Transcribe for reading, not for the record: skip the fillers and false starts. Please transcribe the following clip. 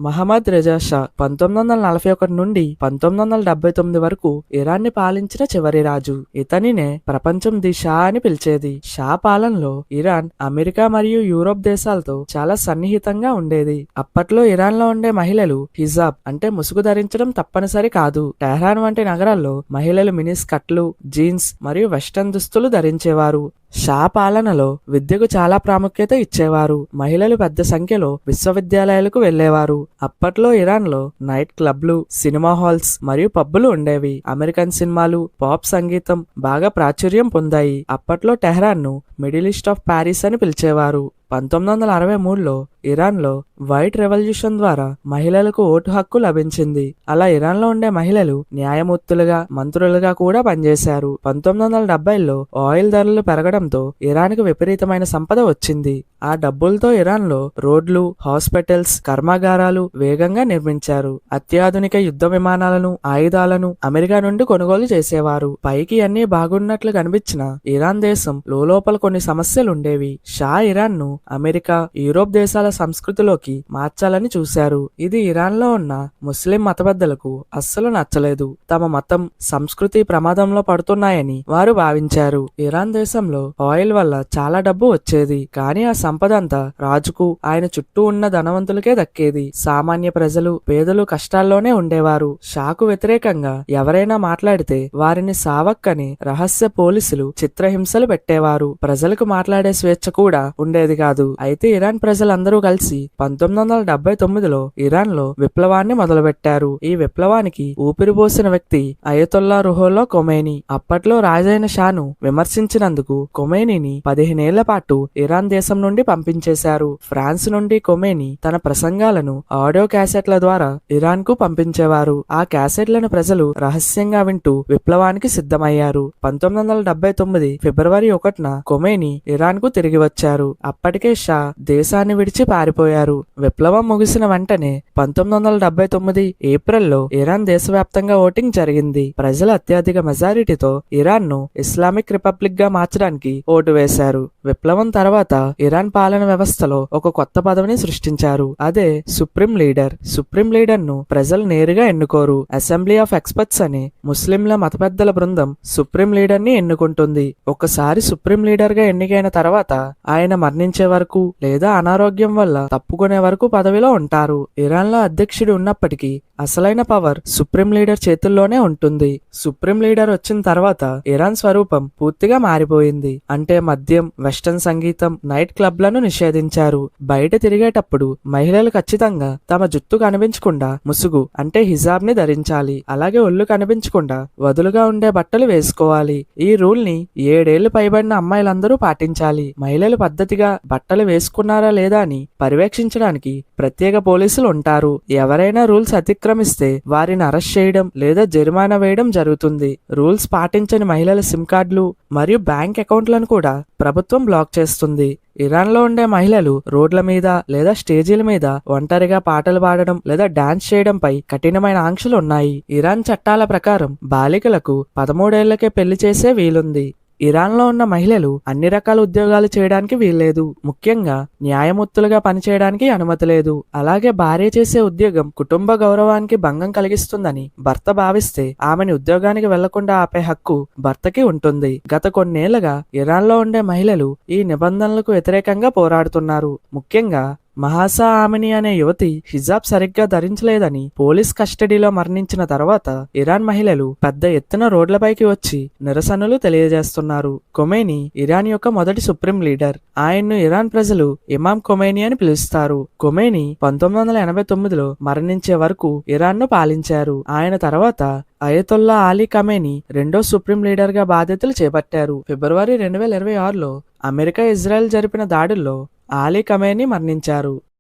Mohammed Reza Shah 1941 నుండి 1979 వరకు ఇరాన్ని పాలించిన చివరి రాజు. ఇతనినే ప్రపంచం ది షా అని పిలిచేది. షా పాలనలో ఇరాన్ అమెరికా మరియు యూరోప్ దేశాలతో చాలా సన్నిహితంగా ఉండేది. అప్పట్లో ఇరాన్ లో ఉండే మహిళలు హిజాబ్ అంటే ముసుగు ధరించడం తప్పనిసరి కాదు. టెహ్రాన్ వంటి నగరాల్లో మహిళలు మినీ స్కర్ట్లు, జీన్స్ మరియు వెస్టర్న్ దుస్తులు ధరించేవారు. షా పాలనలో విద్యకు చాలా ప్రాముఖ్యత ఇచ్చేవారు. మహిళలు పెద్ద సంఖ్యలో విశ్వవిద్యాలయాలకు వెళ్లేవారు. అప్పట్లో ఇరాన్ లో నైట్ క్లబ్లు, సినిమా హాల్స్ మరియు పబ్బులు ఉండేవి. అమెరికన్ సినిమాలు, పాప్ సంగీతం బాగా ప్రాచుర్యం పొందాయి. అప్పట్లో టెహ్రాన్ ను మిడిల్ ఈస్ట్ ఆఫ్ ప్యారిస్ అని పిలిచేవారు. 1963లో ఇరాన్లో వైట్ రెవల్యూషన్ ద్వారా మహిళలకు ఓటు హక్కు లభించింది. అలా ఇరాన్లో ఉండే మహిళలు న్యాయమూర్తులుగా, మంత్రులుగా కూడా పనిచేశారు. 1970లో ఆయిల్ ధరలు పెరగడంతో ఇరాన్కు విపరీతమైన సంపద వచ్చింది. ఆ డబ్బులతో ఇరాన్లో రోడ్లు, హాస్పిటల్స్, కర్మాగారాలు వేగంగా నిర్మించారు. అత్యాధునిక యుద్ధ విమానాలను, ఆయుధాలను అమెరికా నుండి కొనుగోలు చేసేవారు. పైకి అన్ని బాగున్నట్లు కనిపించిన ఇరాన్ దేశం లోపల కొన్ని సమస్యలుండేవి. షా ఇరాన్ ను అమెరికా, యూరోప్ దేశాల సంస్కృతిలోకి మార్చాలని చూశారు. ఇది ఇరాన్ లో ఉన్న ముస్లిం మతబద్ధలకు అస్సలు నచ్చలేదు. తమ మతం, సంస్కృతి ప్రమాదంలో పడుతున్నాయని వారు భావించారు. ఇరాన్ దేశంలో ఆయిల్ వల్ల చాలా డబ్బు వచ్చేది. కానీ ఆ సంపద అంతా రాజుకు, ఆయన చుట్టూ ఉన్న ధనవంతులకే దక్కేది. సామాన్య ప్రజలు, పేదలు కష్టాల్లోనే ఉండేవారు. షాకు వ్యతిరేకంగా ఎవరైనా మాట్లాడితే వారిని సావక్ అని రహస్య పోలీసులు చిత్రహింసలు పెట్టేవారు. ప్రజలకు మాట్లాడే స్వేచ్ఛ కూడా ఉండేది కాదు. అయితే ఇరాన్ ప్రజలందరూ కలిసి 1979లో ఇరాన్ లో విప్లవాన్ని మొదలుపెట్టారు. ఈ విప్లవానికి ఊపిరిపోసిన వ్యక్తి అయతొల్లా రుహోల్లా ఖొమైనీ. అప్పట్లో రాజైన షాను విమర్శించినందుకు ఖొమైనీని 15 ఏళ్ల పాటు ఇరాన్ దేశం నుండి పంపించేశారు. ఫ్రాన్స్ నుండి ఖొమైనీ తన ప్రసంగాలను ఆడియో క్యాసెట్ల ద్వారా ఇరాన్ కు పంపించేవారు. ఆ క్యాసెట్లను ప్రజలు రహస్యంగా వింటూ విప్లవానికి సిద్ధమయ్యారు. 1979 ఫిబ్రవరి 1న ఖొమైనీ ఇరాన్ కు తిరిగి వచ్చారు. అప్పటికే షా దేశాన్ని విడిచి పారిపోయారు. విప్లవం ముగిసిన వెంటనే 1979 ఏప్రిల్లో ఇరాన్ దేశవ్యాప్తంగా ఓటింగ్ జరిగింది. ప్రజల అత్యధిక మెజారిటీతో ఇరాన్ ను ఇస్లామిక్ రిపబ్లిక్ గా మార్చడానికి ఓటు వేశారు. విప్లవం తర్వాత ఇరాన్ పాలన వ్యవస్థలో ఒక కొత్త పదవిని సృష్టించారు. అదే సుప్రీం లీడర్. సుప్రీం లీడర్ ను ప్రజలు నేరుగా ఎన్నుకోరు. అసెంబ్లీ ఆఫ్ ఎక్స్పర్ట్స్ అనే ముస్లింల మత పెద్దల బృందం సుప్రీం లీడర్ ని ఎన్నుకుంటుంది. ఒకసారి సుప్రీం లీడర్ గా ఎన్నికైన తర్వాత ఆయన మరణించే వరకు లేదా అనారోగ్యం వల్ల తప్పుకునే వరకు పదవిలో ఉంటారు. ఇరాన్ లో అధ్యక్షుడు ఉన్నప్పటికీ అసలైన పవర్ సుప్రీం లీడర్ చేతుల్లోనే ఉంటుంది. సుప్రీం లీడర్ వచ్చిన తర్వాత ఇరాన్ స్వరూపం పూర్తిగా మారిపోయింది. అంటే మద్యం, వెస్టర్న్ సంగీతం, నైట్ క్లబ్లను నిషేధించారు. బయట తిరిగేటప్పుడు మహిళలు ఖచ్చితంగా తమ జుట్టు కనిపించకుండా ముసుగు అంటే హిజాబ్ ని ధరించాలి. అలాగే ఒళ్ళు కనిపించకుండా వదులుగా ఉండే బట్టలు వేసుకోవాలి. ఈ రూల్ ని 7 ఏళ్లు పైబడిన అమ్మాయిలందరూ పాటించాలి. మహిళలు పద్ధతిగా బట్టలు వేసుకున్నారా లేదా అని పర్యవేక్షించడానికి ప్రత్యేక పోలీసులు ఉంటారు. ఎవరైనా రూల్స్ అతిక్రమిస్తే వారిని అరెస్ట్ చేయడం లేదా జరిమానా వేయడం జరుగుతుంది. రూల్స్ పాటించని మహిళల సిమ్ కార్డులు మరియు బ్యాంక్ అకౌంట్లను కూడా ప్రభుత్వం బ్లాక్ చేస్తుంది. ఇరాన్ లో ఉండే మహిళలు రోడ్ల మీద లేదా స్టేజీల మీద ఒంటరిగా పాటలు పాడడం లేదా డాన్స్ చేయడంపై కఠినమైన ఆంక్షలు ఉన్నాయి. ఇరాన్ చట్టాల ప్రకారం బాలికలకు 13 ఏళ్లకే పెళ్లి చేసే వీలుంది. ఇరాన్ లో ఉన్న మహిళలు అన్ని రకాల ఉద్యోగాలు చేయడానికి వీల్లేదు. ముఖ్యంగా న్యాయమూర్తులుగా పనిచేయడానికి అనుమతి లేదు. అలాగే భార్య చేసే ఉద్యోగం కుటుంబ గౌరవానికి భంగం కలిగిస్తుందని భర్త భావిస్తే ఆమెని ఉద్యోగానికి వెళ్లకుండా ఆపే హక్కు భర్తకి ఉంటుంది. గత కొన్నేళ్లుగా ఇరాన్ లో ఉండే మహిళలు ఈ నిబంధనలకు వ్యతిరేకంగా పోరాడుతున్నారు. ముఖ్యంగా మహాసా ఆమిని అనే యువతి హిజాబ్ సరిగ్గా ధరించలేదని పోలీస్ కస్టడీలో మరణించిన తర్వాత ఇరాన్ మహిళలు పెద్ద ఎత్తున రోడ్లపైకి వచ్చి నిరసనలు తెలియజేస్తున్నారు. ఖొమైనీ ఇరాన్ యొక్క మొదటి సుప్రీం లీడర్. ఆయన్ను ఇరాన్ ప్రజలు ఇమాం ఖొమైనీ అని పిలుస్తారు. ఖొమైనీ 1989లో మరణించే వరకు ఇరాన్ ను పాలించారు. ఆయన తర్వాత అయతొల్లా అలీ ఖమేనీ రెండో సుప్రీం లీడర్ గా బాధ్యతలు చేపట్టారు. ఫిబ్రవరి 2026లో అమెరికా, ఇజ్రాయెల్ జరిపిన దాడుల్లో అలీ ఖమేనీ మరణించారు.